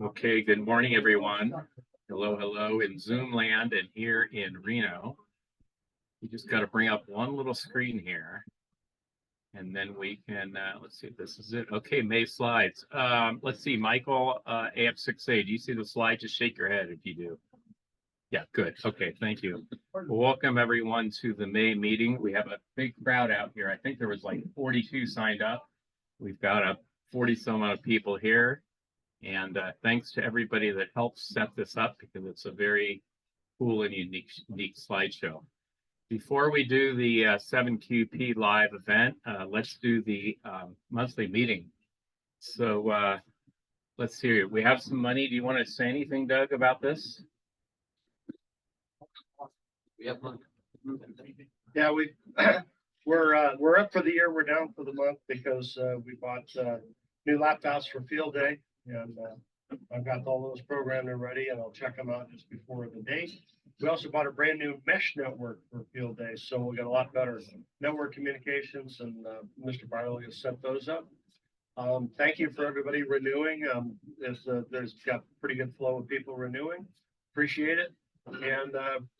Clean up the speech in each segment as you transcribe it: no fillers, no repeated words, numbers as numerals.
Okay, good morning, everyone. Hello in Zoom land and here in Reno. You just got to bring up one little screen here. And then we can, let's see if this is it. Okay, May slides. Let's see, Michael, AF6A, do you see the slide? Just shake your head if you do. Yeah, good. Okay, thank you. Welcome everyone to the May meeting. We have a big crowd out here. I think there was like 42 signed up. We've got a 40 some odd people here. And thanks to everybody that helped set this up because it's a very cool and unique slideshow. Before we do the 7QP live event, let's do the monthly meeting. So let's see. We have some money. Do you want to say anything, Doug, about this? We have money. Yeah, we're up for the year. We're down for the month because we bought new laptops for field day, and I've got all those programmed and ready, and I'll check them out just before the date. We also bought a brand new mesh network for field day, so we got a lot better network communications, and Mr. Byerly has set those up. Thank you for everybody renewing. There's got pretty good flow of people renewing. Appreciate it, and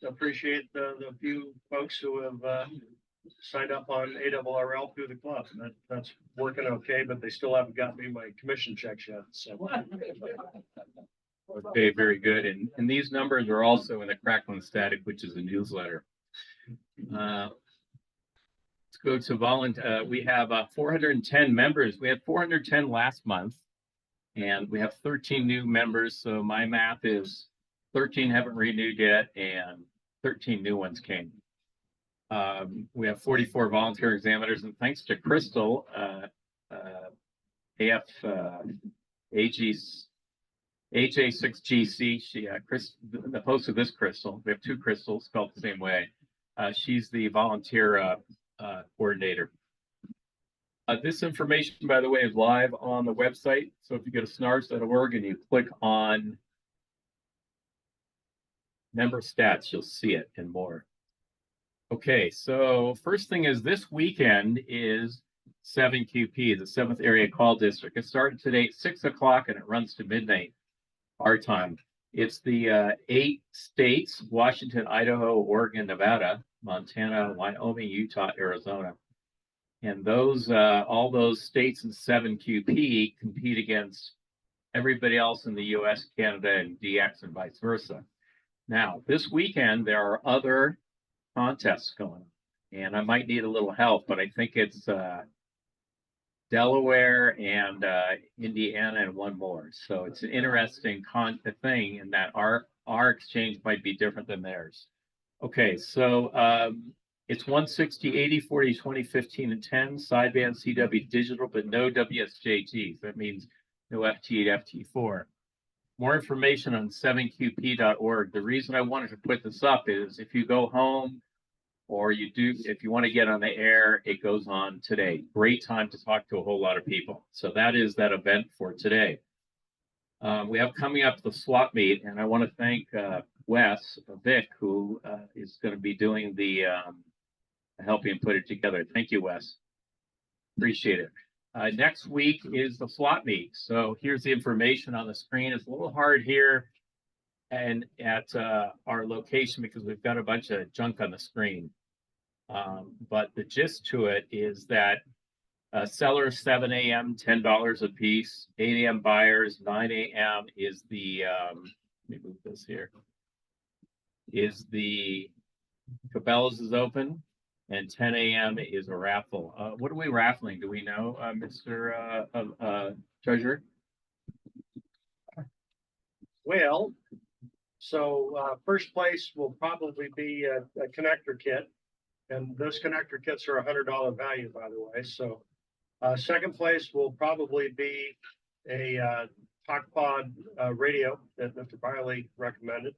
appreciate the few folks who have signed up on ARRL through the club. That's working okay, but they still haven't got me my commission checks yet. So. Okay, very good. And these numbers are also in the Cracklin Static, which is a newsletter. Let's go to volunteer. We have 410 members. We had 410 last month, and we have 13 new members. So my math is 13 haven't renewed yet, and 13 new ones came. We have 44 volunteer examiners, and thanks to Crystal, HA6GC, the host of this Crystal, we have two Crystals spelled the same way. She's the volunteer coordinator. This information, by the way, is live on the website. So if you go to snars.org and you click on member stats, you'll see it and more. Okay, so first thing is this weekend is 7QP, the 7th Area Call District. It started today at 6 o'clock and it runs to midnight our time. It's the 8 states, Washington, Idaho, Oregon, Nevada, Montana, Wyoming, Utah, Arizona. And those all those states in 7QP compete against everybody else in the US, Canada, and DX and vice versa. Now, this weekend, there are other contests going on, and I might need a little help, but I think it's Delaware and Indiana and one more. So it's an interesting thing in that our exchange might be different than theirs. Okay, so it's 160, 80, 40, 20, 15, and 10 sideband CW digital, but no WSJTs. That means no FT8, FT4. More information on 7qp.org. The reason I wanted to put this up is if you go home or if you want to get on the air, it goes on today. Great time to talk to a whole lot of people. So that is that event for today. We have coming up the swap meet, and I want to thank Wes Vick, who is going to be doing the helping put it together. Thank you, Wes. Appreciate it. Next week is the swap meet. So here's the information on the screen. It's a little hard here and at our location because we've got a bunch of junk on the screen. But the gist to it is that sellers 7 a.m., $10 a piece, 8 a.m. buyers, 9 a.m. is the, let me move this here, is the Cabela's is open, and 10 a.m. is a raffle. What are we raffling? Do we know, Mr. Treasurer? Well, so first place will probably be a connector kit, and those connector kits are $100 value, by the way. So second place will probably be a TalkPod radio that Mr. Byerly recommended.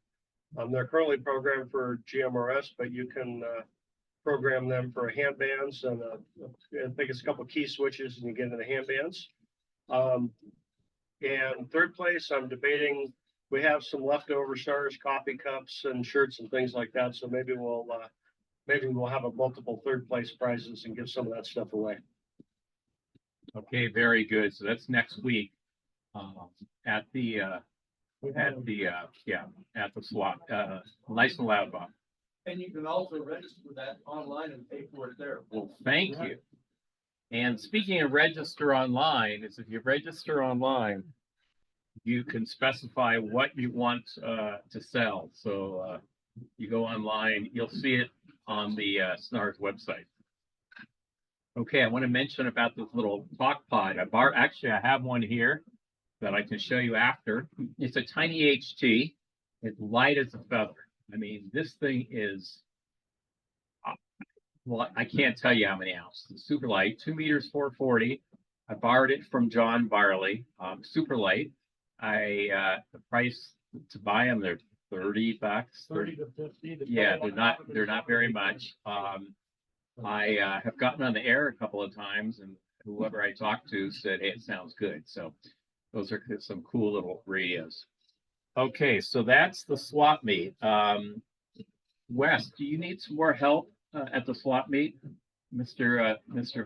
They're currently programmed for GMRS, but you can program them for handbands, and I think it's a couple of key switches, and you get into the handbands. And third place, I'm debating. We have some leftover Stars coffee cups and shirts and things like that, so maybe we'll have a multiple third place prizes and give some of that stuff away. Okay, very good. So that's next week. at the slot, nice and loud, Bob. And you can also register that online and pay for it there. Well, thank you. And speaking of register online, is if you register online, you can specify what you want to sell. So you go online, you'll see it on the SNARS website. Okay, I want to mention about this little talk pod. Actually, I have one here that I can show you after. It's a tiny HT. It's light as a feather. I mean, this thing is, well, I can't tell you how many ounces. It's super light, 2 meters, 440. I borrowed it from John Barley, super light. The price to buy them, they're $30. 30 to 50. Yeah, they're not very much. I have gotten on the air a couple of times, and whoever I talked to said, hey, it sounds good. So those are some cool little radios. Okay, so that's the swap meet. Wes, do you need some more help at the swap meet, Mr.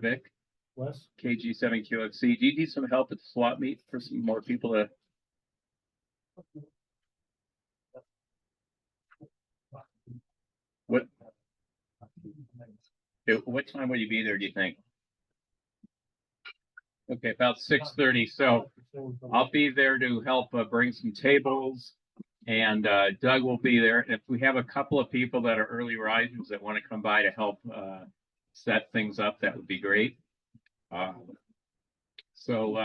Vic? Wes? KG7QXC. Do you need some help at the swap meet for some more people to? What time will you be there, do you think? Okay, about 6:30. So I'll be there to help bring some tables, and Doug will be there. And if we have a couple of people that are early risers that want to come by to help set things up, that would be great. So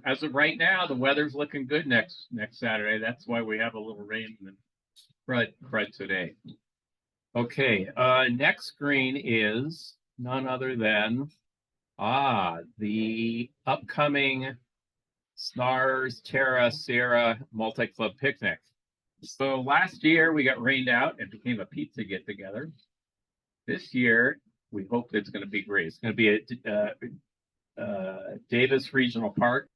as of right now, the weather's looking good next Saturday. That's why we have a little rain and crud today. Okay, next screen is none other than the upcoming SNARS Terra Sierra Multi-Club Picnic. So last year we got rained out and became a pizza get together. This year we hope it's going to be great. It's going to be at Davis Regional Park,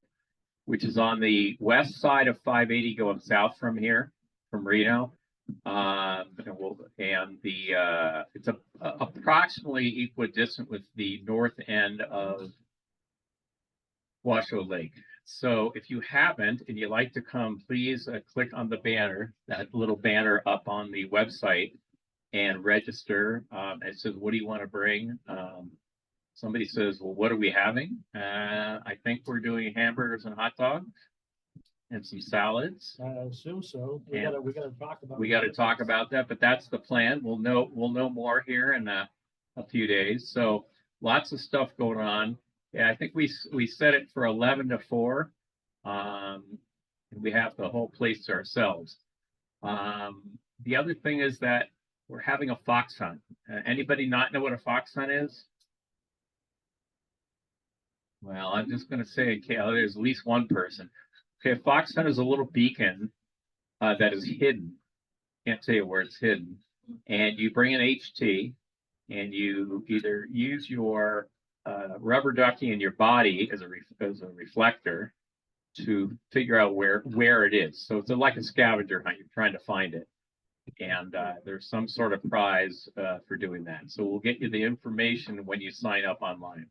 which is on the west side of 580 going south from here, from Reno. It's approximately equidistant with the north end of Washoe Lake. So if you haven't and you'd like to come, please click on the banner, that little banner up on the website, and register. It says, what do you want to bring? Somebody says, well, what are we having? I think we're doing hamburgers and hot dogs and some salads. I assume so. We And gotta talk about. We got to talk about that, but that's the plan. We'll know more here in a few days. So lots of stuff going on. Yeah, I think we set it for 11 to 4. And we have the whole place to ourselves. The other thing is that we're having a fox hunt. Anybody not know what a fox hunt is? Well, I'm just going to say, okay, there's at least one person. Okay, a fox hunt is a little beacon that is hidden. Can't tell you where it's hidden. And you bring an HT, and you either use your rubber ducky in your body as a reflector to figure out where it is. So it's like a scavenger hunt. You're trying to find it, and there's some sort of prize for doing that. So we'll get you the information when you sign up online.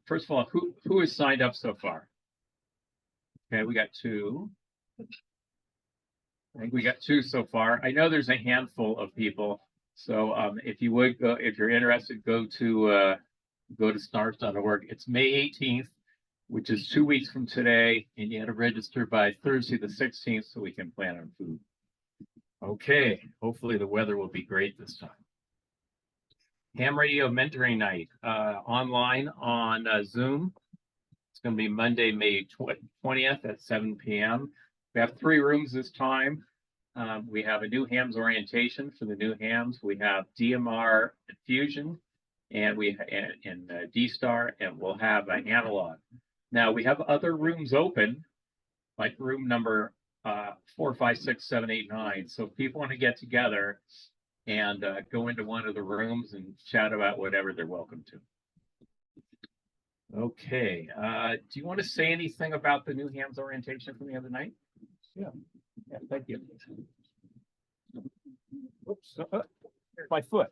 First of all, who has signed up so far? Okay, we got 2. I think we got 2 so far. I know there's a handful of people. So if you would go, if you're interested, go to snars.org. It's May 18th, which is 2 weeks from today, and you had to register by Thursday the 16th so we can plan on food. Okay, hopefully the weather will be great this time. Ham Radio Mentoring Night online on Zoom. It's going to be Monday, May 20th at 7 p.m. We have 3 rooms this time. We have a new hams orientation for the new hams. We have DMR infusion, and D-Star, and we'll have an analog. Now we have other rooms open, like room number 4, 5, 6, 7, 8, 9. So if people want to get together and go into one of the rooms and chat about whatever, they're welcome to. Okay. Do you want to say anything about the new hams orientation from the other night? Yeah. Yeah, thank you. Whoops. My foot.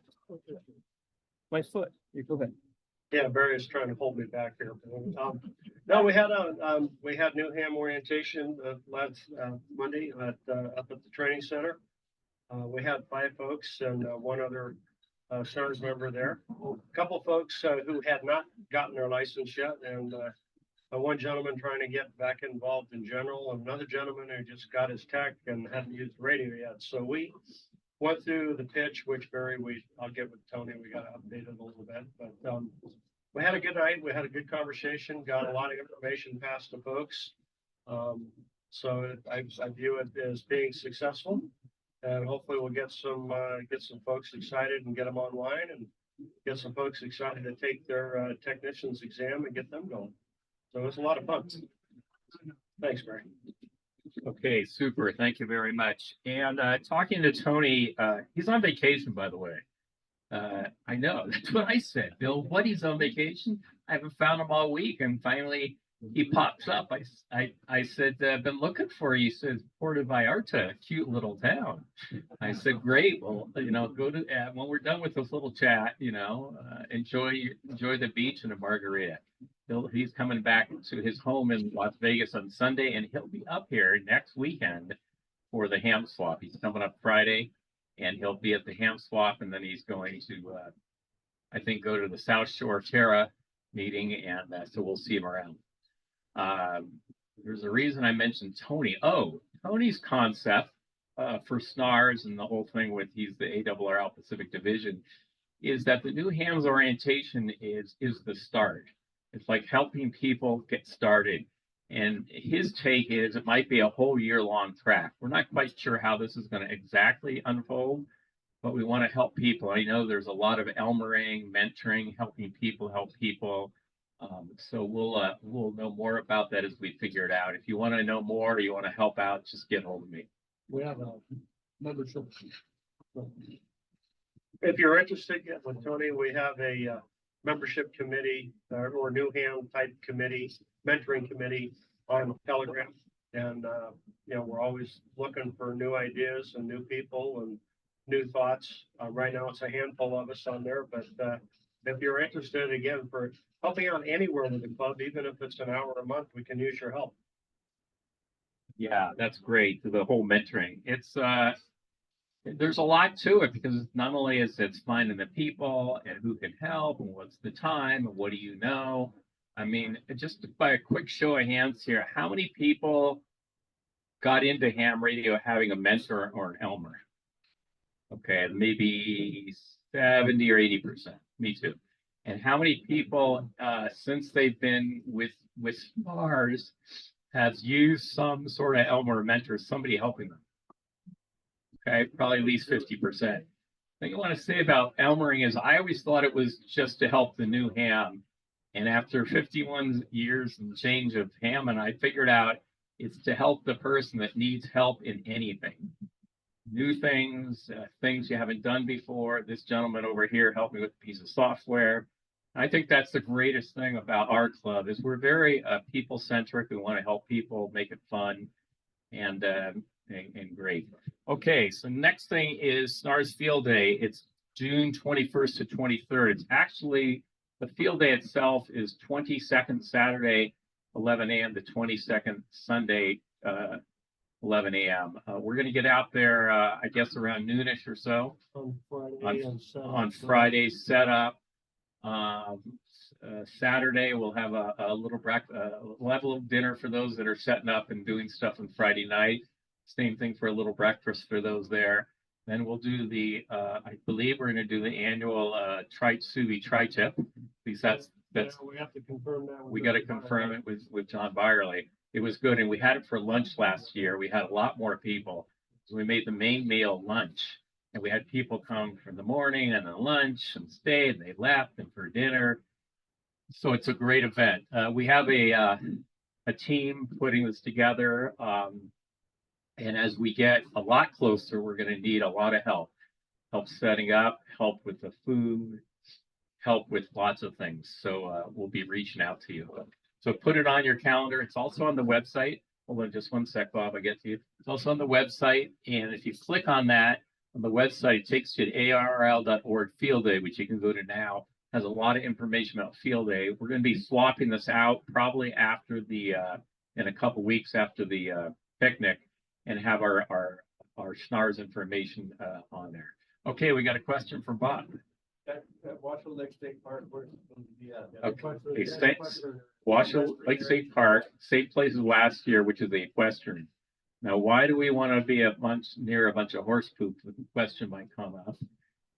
My foot. You go ahead. Yeah, Barry's trying to hold me back here. No, we had New Ham orientation last Monday up at the training center. We had 5 folks and one other SARS member there. A couple folks who had not gotten their license yet, and one gentleman trying to get back involved in general, and another gentleman who just got his tech and hadn't used the radio yet. So we went through the pitch, which Barry, I'll get with Tony. We got to update it a little bit, but we had a good night. We had a good conversation. Got a lot of information passed to folks. So I view it as being successful, and hopefully we'll get some folks excited and get them online, and get some folks excited to take their technician's exam and get them going. So it's a lot of fun. Thanks, Barry. Okay, super. Thank you very much. And talking to Tony, he's on vacation, by the way. I know, that's what I said. Bill, what, he's on vacation? I haven't found him all week, and finally he pops up. I said, been looking for you. He says, Puerto Vallarta, cute little town. I said, great. Well, go to when we're done with this little chat, enjoy the beach and a margarita. He's coming back to his home in Las Vegas on Sunday, and he'll be up here next weekend for the ham swap. He's coming up Friday, and he'll be at the ham swap, and then he's going to, I think, go to the South Shore Terra meeting, and so we'll see him around. There's a reason I mentioned Tony. Oh, Tony's concept for SNARS and the whole thing with he's the ARRL Pacific Division is that the new hams orientation is the start. It's like helping people get started. And his take is it might be a whole year-long track. We're not quite sure how this is going to exactly unfold, but we want to help people. I know there's a lot of Elmering, mentoring, helping people help people. So we'll know more about that as we figure it out. If you want to know more or you want to help out, just get hold of me. We have a membership. If you're interested with Tony, we have a membership committee or New Ham type committee, mentoring committee on Telegram. And, we're always looking for new ideas and new people and new thoughts. Right now it's a handful of us on there, but if you're interested, again, for helping out anywhere with the club, even if it's an hour a month, we can use your help. Yeah, that's great. The whole mentoring. It's there's a lot to it because not only is it finding the people and who can help and what's the time and what do you know. I mean, just by a quick show of hands here, how many people got into ham radio having a mentor or an Elmer? Okay, maybe 70 or 80%. Me too. And how many people, since they've been with SNARS, has used some sort of Elmer mentor, somebody helping them? Okay, probably at least 50%. Thing I want to say about Elmering is I always thought it was just to help the new ham. And after 51 years and change of ham, and I figured out it's to help the person that needs help in anything. New things, things you haven't done before. This gentleman over here helped me with a piece of software. I think that's the greatest thing about our club is we're very people-centric. We want to help people, make it fun, and great. Okay, so next thing is SNARS Field Day. It's June 21st to 23rd. It's actually, the field day itself is 22nd Saturday, 11 a.m. to 22nd Sunday, 11 a.m. We're going to get out there, I guess, around noonish or so. On Friday, set up. Saturday, we'll have a little we'll have a little dinner for those that are setting up and doing stuff on Friday night. Same thing for a little breakfast for those there. Then we'll do I believe we're going to do the annual Subi Tri-Tip. Because that's we have to confirm that. We got to confirm it with John Byerly. It was good, and we had it for lunch last year. We had a lot more people, so we made the main meal lunch, and we had people come from the morning and then lunch and stayed, and they left, and for dinner. So it's a great event. We have a team putting this together, and as we get a lot closer, we're going to need a lot of help setting up, help with the food, help with lots of things. So we'll be reaching out to you. So put it on your calendar. It's also on the website. Hold on just one sec, Bob, I get to you. It's also on the website. And if you click on that, on the website, it takes you to arrl.org Field Day, which you can go to now. has a lot of information about field day. We're going to be swapping this out probably after the in a couple weeks after the picnic, and have our Schnars information on there. Okay, we got a question from Bob. That Washoe Lake State Park, where's it going to be at? Okay, Washoe Lake State Park, same place as last year, which is the equestrian. Now, why do we want to be near a bunch of horse poop? The question might come up.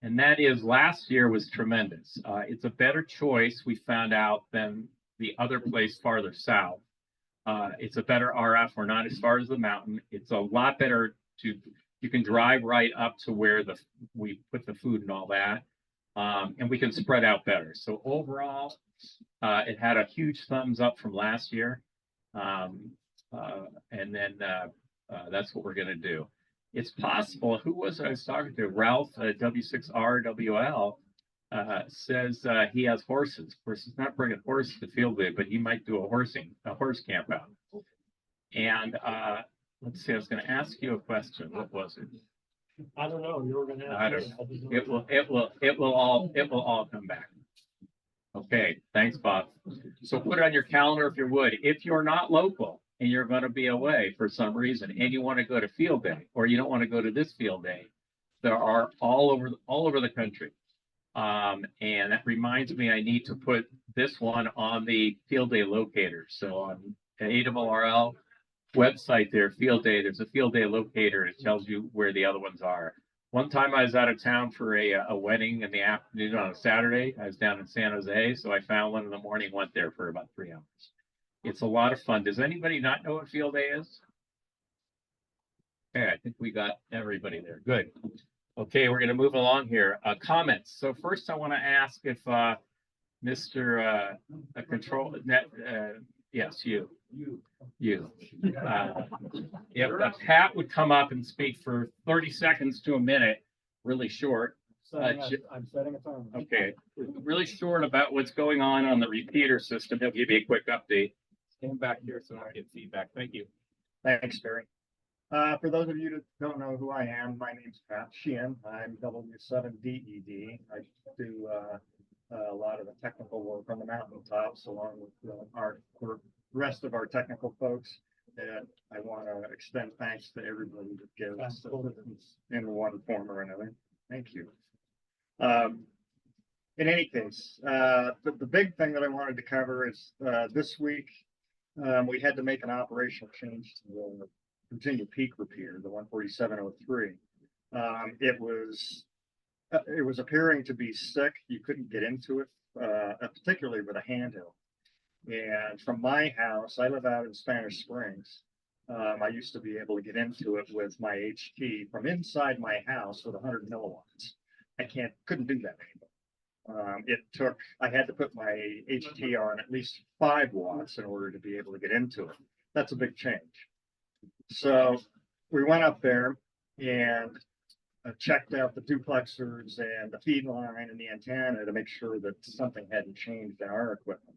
And that is, last year was tremendous. It's a better choice, we found out, than the other place farther south. It's a better RF. We're not as far as the mountain. It's a lot better you can drive right up to where we put the food and all that. And we can spread out better. So overall, it had a huge thumbs up from last year. And then that's what we're going to do. It's possible, who was I was talking to? Ralph, W6RWL, says he has horses. Of course, he's not bringing horses to field day, but he might do a horse camp out. And let's see, I was going to ask you a question. What was it? I don't know. You were going to. I don't know. It will all come back. Okay, thanks, Bob. So put it on your calendar if you would. If you're not local and you're going to be away for some reason, and you want to go to field day, or you don't want to go to this field day, there are all over the country. And that reminds me, I need to put this one on the field day locator. So on the ARRL website there, field day, there's a field day locator. It tells you where the other ones are. One time I was out of town for a wedding in the afternoon on a Saturday. I was down in San Jose, so I found one in the morning, went there for about 3 hours. It's a lot of fun. Does anybody not know what field day is? Okay, I think we got everybody there. Good. Okay, we're going to move along here. Comments. So first I want to ask if Mr. Control Net, yes, you. If Pat would come up and speak for 30 seconds to a minute, really short. I'm setting a timer. Okay, really short about what's going on the repeater system. He'll give you a quick update. Stand back here so I get feedback. Thank you. Thanks, Barry. For those of you that don't know who I am, my name's Pat Sheehan. I'm W7DED. I do a lot of the technical work on the mountaintops along with our rest of our technical folks. And I want to extend thanks to everybody that gives assistance in one form or another. Thank you. In any case, the big thing that I wanted to cover is this week we had to make an operational change to the Virginia Peak repeater, the 14703. It was appearing to be sick. You couldn't get into it, particularly with a handheld. And from my house, I live out in Spanish Springs. I used to be able to get into it with my HT from inside my house with 100 milliwatts. I couldn't do that anymore. I had to put my HT on at least 5 watts in order to be able to get into it. That's a big change. So we went up there and checked out the duplexers and the feed line and the antenna to make sure that something hadn't changed in our equipment.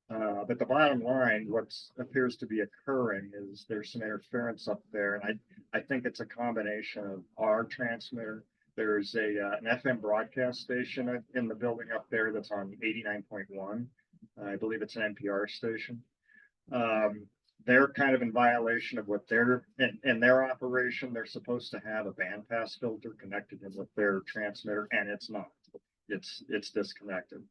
But the bottom line, what appears to be occurring is there's some interference up there. And I think it's a combination of our transmitter. There's an FM broadcast station in the building up there that's on 89.1. I believe it's an NPR station. They're kind of in violation of what in their operation. They're supposed to have a bandpass filter connected in with their transmitter, and it's not. It's disconnected.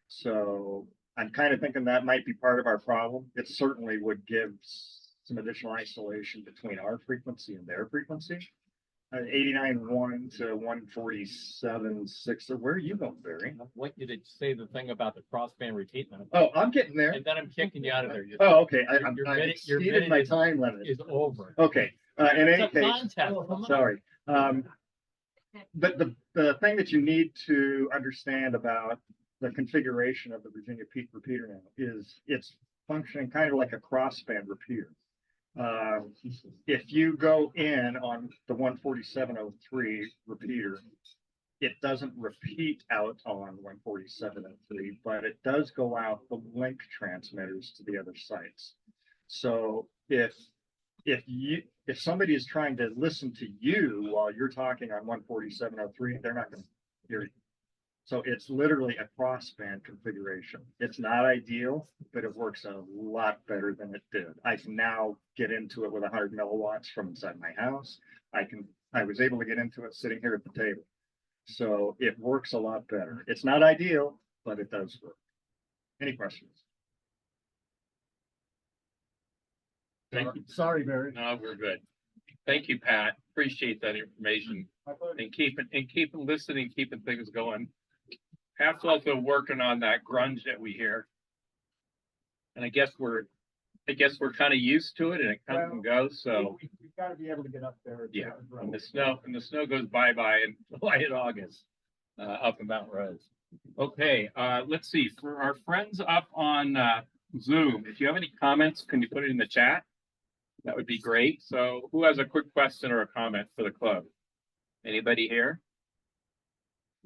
So I'm kind of thinking that might be part of our problem. It certainly would give some additional isolation between our frequency and their frequency. 89.1 to 147.6. Where are you going, Barry? I want you to say the thing about the crossband repeat limit. Oh, I'm getting there. And then I'm kicking you out of there. Oh, okay. Your I've minute- your exceeded minute my time limit. Is over. Okay. In any It's a case, contest. Come on. sorry. But the thing that you need to understand about the configuration of the Virginia Peak repeater now is it's functioning kind of like a crossband repeater. If you go in on the 14703 repeater, it doesn't repeat out on 14703, but it does go out the link transmitters to the other sites. So if somebody is trying to listen to you while you're talking on 14703, they're not going to hear you. So it's literally a crossband configuration. It's not ideal, but it works a lot better than it did. I can now get into it with 100 milliwatts from inside my house. I was able to get into it sitting here at the table. So it works a lot better. It's not ideal, but it does work. Any questions? Thank you. Sorry, Barry. No, we're good. Thank you, Pat. Appreciate that information and keeping listening, keeping things going. Pat's also working on that grunge that we hear. And I guess we're kind of used to it and it comes and goes, so. We've got to be able to get up there. Yeah, and the snow goes bye-bye in July and August, up in Mount Rose. Okay, let's see, for our friends up on, Zoom, if you have any comments, can you put it in the chat? That would be great. So who has a quick question or a comment for the club? Anybody here?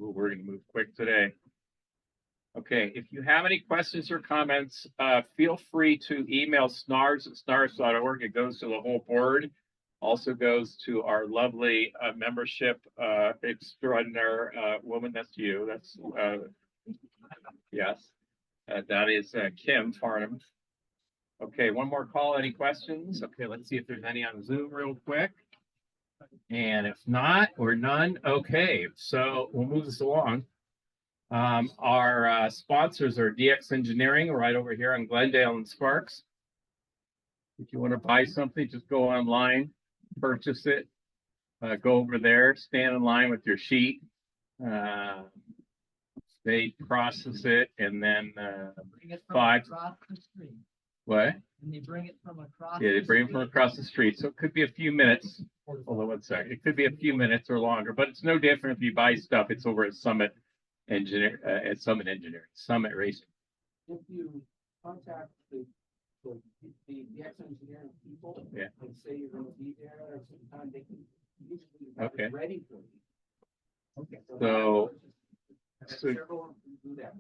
Ooh, we're gonna move quick today. Okay, if you have any questions or comments, feel free to email snars@snars.org. It goes to the whole board. Also goes to our lovely membership extraordinaire woman. That's you. That's yes. That is Kim Farnham. Okay, one more call. Any questions? Okay, let's see if there's any on Zoom real quick. And if not, or none, okay, so we'll move this along. Our sponsors are DX Engineering right over here on Glendale and Sparks. If you want to buy something, just go online, purchase it, go over there, stand in line with your sheet. They process it and then Bring it from Five. across the street. what? And they bring it from across. Yeah, they the bring it from street. across the street, so it could be a few minutes. Hold on 1 second. It could be a few minutes or longer, but it's no different if you buy stuff. It's over at Summit Engineering, Summit Racing. If you contact the ex engineering people. Yeah. And say you're gonna be there at a certain time, they can usually have Okay. it ready for you. Okay. So- Several do that.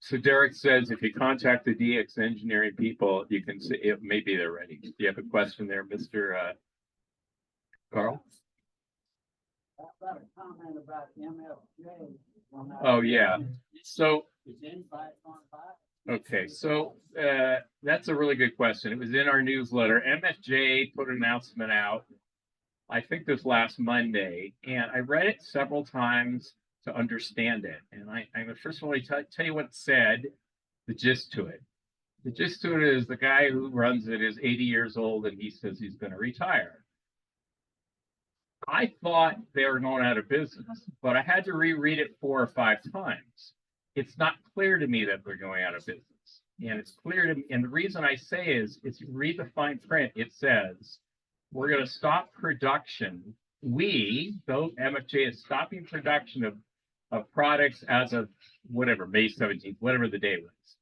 So Derek says if you contact the DX Engineering people, you can see it, maybe they're ready. Do you have a question there, Mr. Carl? I've got a comment about MFJ. Oh, yeah. So, It's in 5.5. okay, so that's a really good question. It was in our newsletter. MFJ put an announcement out, I think this last Monday, and I read it several times to understand it. And I first of all, tell you what it said, the gist to it. The gist to it is the guy who runs it is 80 years old and he says he's going to retire. I thought they were going out of business, but I had to reread it 4 or 5 times. It's not clear to me that they're going out of business. And it's clear to me, and the reason I say is you read the fine print, it says, we're going to stop production. Though MFJ is stopping production of products as of whatever, May 17th, whatever the day was.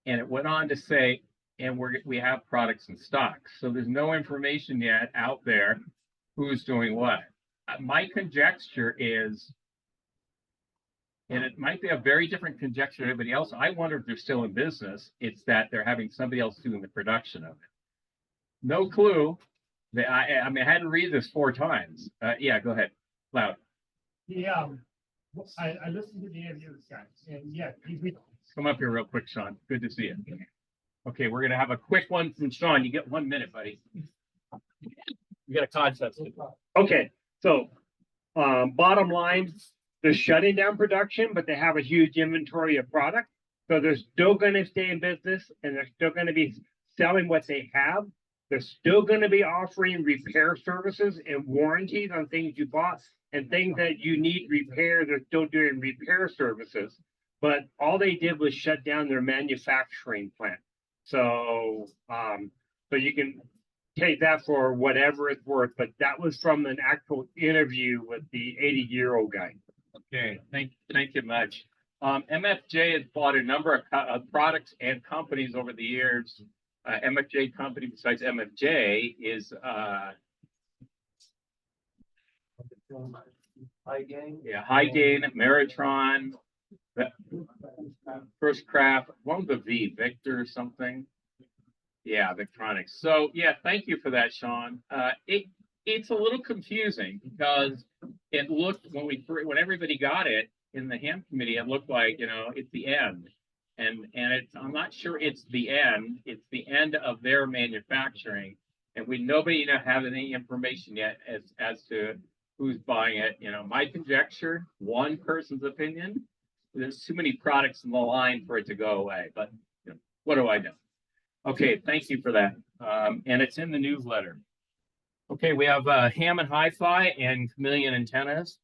And it went on to say, and we have products in stock. So there's no information yet out there who's doing what. My conjecture is, and it might be a very different conjecture to everybody else. I wonder if they're still in business. It's that they're having somebody else doing the production of it. No clue. I mean, I had to read this 4 times. Yeah, go ahead. Loud. Yeah, I listened to the interviews, guys, and yeah, Come up here real quick, Sean. Good to see you. Okay, we're gonna have a quick one from Sean. You get 1 minute, buddy. You got a concept. Okay, so, bottom line, they're shutting down production, but they have a huge inventory of product. So they're still gonna stay in business and they're still gonna be selling what they have. They're still gonna be offering repair services and warranties on things you bought and things that you need repair. They're still doing repair services. But all they did was shut down their manufacturing plant. So, so you can take that for whatever it's worth, but that was from an actual interview with the 80-year-old guy. Okay, thank you much. MFJ has bought a number of products and companies over the years. MFJ company besides MFJ is High gain. Highgain, Meritron, First Craft, one with a V, Victor or something. Yeah, Victronics. So yeah, thank you for that, Sean. It's a little confusing because it looked when everybody got it, in the ham committee, it looked like, it's the end. And I'm not sure it's the end, it's the end of their manufacturing. And nobody have any information yet as to who's buying it. My conjecture, one person's opinion, there's too many products in the line for it to go away, but what do I know? Okay, thank you for that. And it's in the newsletter. Okay, we have Hammond Hi-Fi and Chameleon Antennas.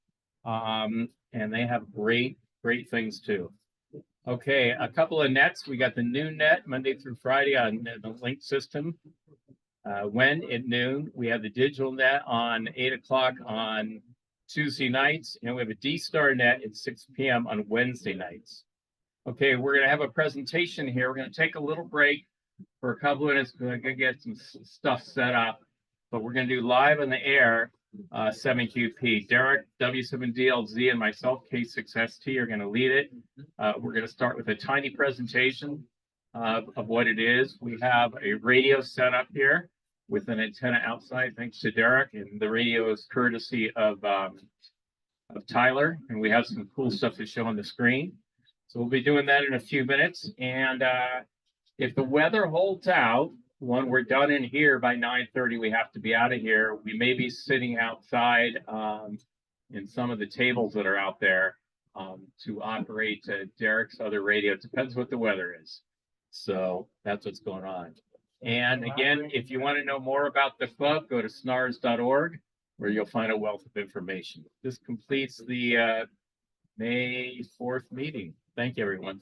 And they have great things too. Okay, a couple of nets. We got the noon net Monday through Friday on the Link system. When at noon, we have the digital net on 8 o'clock on Tuesday nights, and we have a D-Star net at 6 p.m. on Wednesday nights. Okay, we're going to have a presentation here. We're going to take a little break for a couple of minutes. We're going to get some stuff set up, but we're going to do live on the air 7QP. Derek, W7DLZ, and myself, K6ST, are going to lead it. We're going to start with a tiny presentation of what it is. We have a radio set up here with an antenna outside, thanks to Derek, and the radio is courtesy of Tyler, and we have some cool stuff to show on the screen. So we'll be doing that in a few minutes, and if the weather holds out, when we're done in here by 9:30, we have to be out of here. We may be sitting outside in some of the tables that are out there to operate Derek's other radio. It depends what the weather is. So that's what's going on. And again, if you want to know more about the club, go to snars.org, where you'll find a wealth of information. This completes the May 4th meeting. Thank you, everyone.